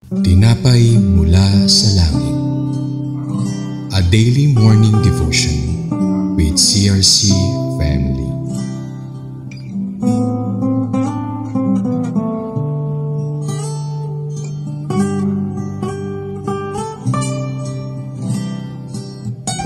Tinapay mula sa langit. A daily morning devotion with CRC family.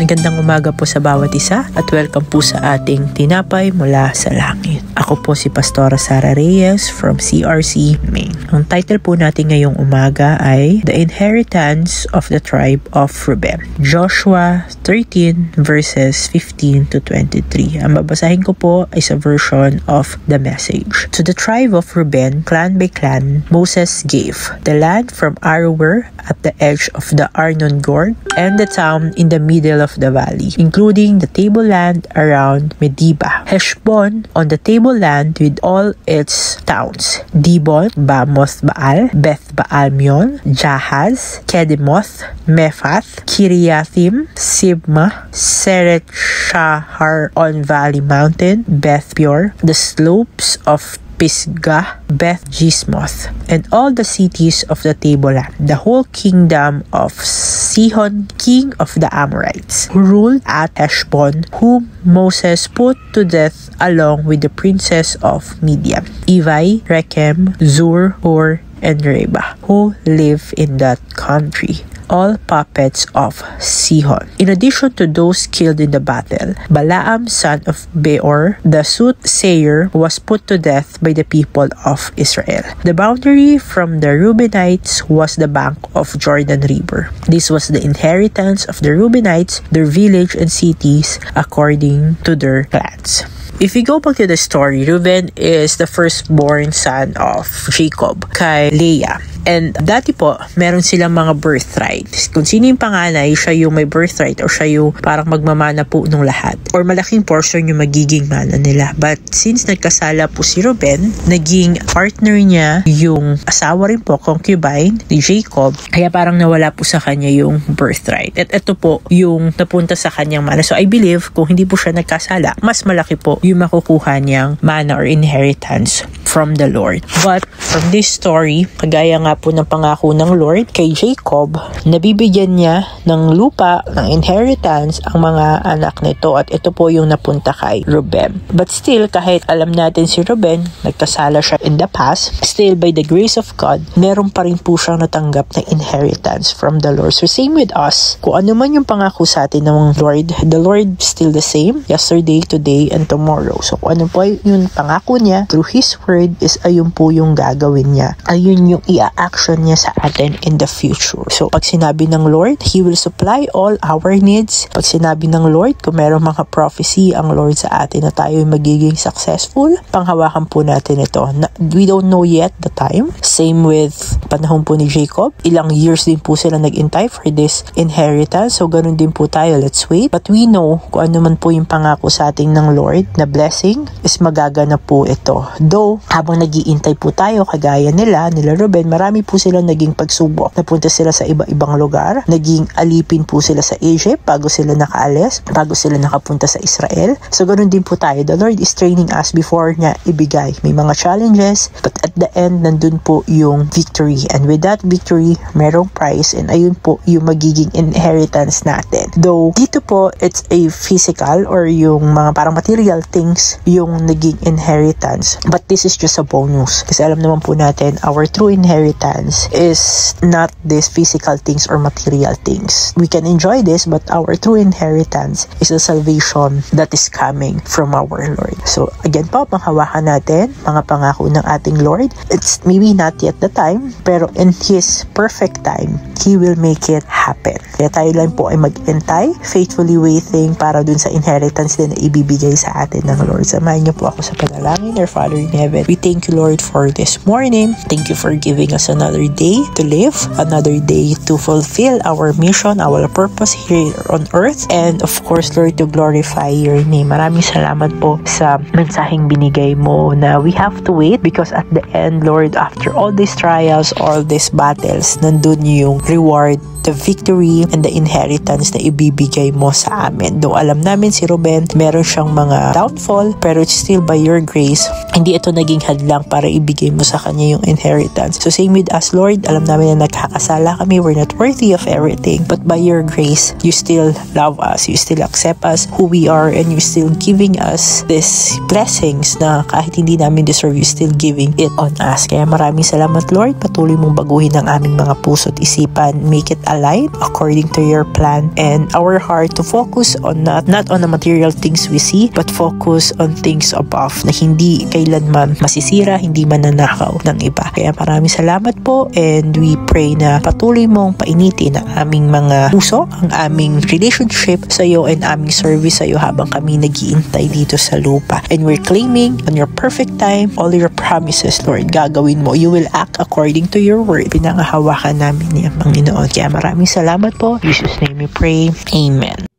Magandang umaga po sa bawat isa at welcome po sa ating Tinapay mula sa langit. Ako po si Pastora Sara Reyes from CRC Maine. Ang title po natin ngayong umaga ay The Inheritance of the Tribe of Reuben. Joshua 13 verses 15 to 23. Ang babasahin ko po ay sa version of the Message. To the tribe of Reuben, clan by clan, Moses gave the land from Aroer at the edge of the Arnon Gorge and the town in the middle of the valley, including the tableland around Medeba, Heshbon on the tableland with all its towns, Dibon, Bamoth Baal, Beth Baal Meon, Jahaz, Kedemoth, Mephath, Kiriathim, Sibma, Seret Shahar on Valley Mountain, Beth Peor, the slopes of Pisgah, Beth Jismoth, and all the cities of the tableland, the whole kingdom of Sihon, king of the Amorites, who ruled at Heshbon, whom Moses put to death along with the princes of Midian, Evai, Rechem, Zur, Hor, and Reba, who live in that country, all puppets of Sihon. In addition to those killed in the battle, Balaam, son of Beor, the soothsayer, was put to death by the people of Israel. The boundary from the Reubenites was the bank of Jordan River. This was the inheritance of the Reubenites, their village and cities, according to their clans. If we go back to the story, Reuben is the firstborn son of Jacob kay Leah. And dati po, meron silang mga birthright. Kung sino yung panganay, siya yung may birthright or siya yung parang magmamana po nung lahat. Or malaking portion yung magiging mana nila. But since nagkasala po si Reuben, naging partner niya yung asawa rin po, concubine ni Jacob. Kaya parang nawala po sa kanya yung birthright. At ito po yung napunta sa kanyang mana. So I believe kung hindi po siya nagkasala, mas malaki po yung makukuha niyang mana or inheritance from the Lord. But from this story, kagaya nga po ng pangako ng Lord kay Jacob, nabibigyan niya ng lupa, ng inheritance ang mga anak nito at ito po yung napunta kay Reuben. But still, kahit alam natin si Reuben, nagkasala siya in the past, still by the grace of God, meron pa rin po siyang natanggap na inheritance from the Lord. So same with us, kung ano man yung pangako sa atin ng Lord, the Lord still the same, yesterday, today, and tomorrow. So kung ano po yung pangako niya through His Word is ayun po yung gagawin niya. Ayun yung i-action niya sa atin in the future. So pag sinabi ng Lord, He will supply all our needs. Pag sinabi ng Lord, kung meron mga prophecy ang Lord sa atin na tayo magiging successful, panghawakan po natin ito. We don't know yet the time. Same with panahon po ni Jacob. Ilang years din po sila nag-intay for this inheritance. So ganun din po tayo. Let's wait. But we know kung ano man po yung pangako sa ating ng Lord na blessing is magaganap po ito. Though, habang nag-iintay po tayo, kagaya nila Reuben, marami po sila naging pagsubok. Napunta sila sa iba-ibang lugar. Naging alipin po sila sa Egypt bago sila nakaalis, bago sila nakapunta sa Israel. So, ganun din po tayo. The Lord is training us before niya ibigay. May mga challenges, but at the end, nandun po yung victory. And with that victory, merong prize, and ayun po yung magiging inheritance natin. Though, dito po, it's a physical or yung mga parang material things yung naging inheritance. But this is just a bonus. Kasi alam naman po natin, our true inheritance is not these physical things or material things. We can enjoy this, but our true inheritance is the salvation that is coming from our Lord. So, again po, panghawakan natin, mga pangako ng ating Lord. It's maybe not yet the time, pero in His perfect time, He will make it happen. Kaya tayo lang po ay mag-intay, faithfully waiting para dun sa inheritance din na ibibigay sa atin ng Lord. Samahan niyo po ako sa panalangin. Our Father in heaven, we thank you, Lord, for this morning. Thank you for giving us another day to live, another day to fulfill our mission, our purpose here on earth, and of course, Lord, to glorify your name. Maraming salamat po sa mensaheng binigay mo na we have to wait because at the end, Lord, after all these trials, all these battles, nandun yung reward, the victory and the inheritance na ibibigay mo sa amin. Though alam namin si Reuben, meron siyang mga downfall, pero it's still by your grace, hindi ito naging naging hadlang para ibigay mo sa kanya yung inheritance. So same with us, Lord. Alam namin na nagkakasala kami. We're not worthy of everything. But by your grace, you still love us. You still accept us who we are, and you're still giving us these blessings na kahit hindi namin deserve, you still giving it on us. Kaya maraming salamat, Lord. Patuloy mong baguhin ang aming mga puso't isipan. Make it align according to your plan, and our heart to focus on not on the material things we see, but focus on things above na hindi kailanman masisira, hindi mananakaw ng iba. Kaya maraming salamat po, and we pray na patuloy mong painitin ang aming mga puso, ang aming relationship sa iyo, and aming service sa iyo habang kami nag-iintay dito sa lupa. And we're claiming on your perfect time all your promises, Lord. Gagawin mo. You will act according to your word. Pinangahawakan namin niya, Panginoon. Kaya maraming salamat po. In Jesus' name we pray. Amen.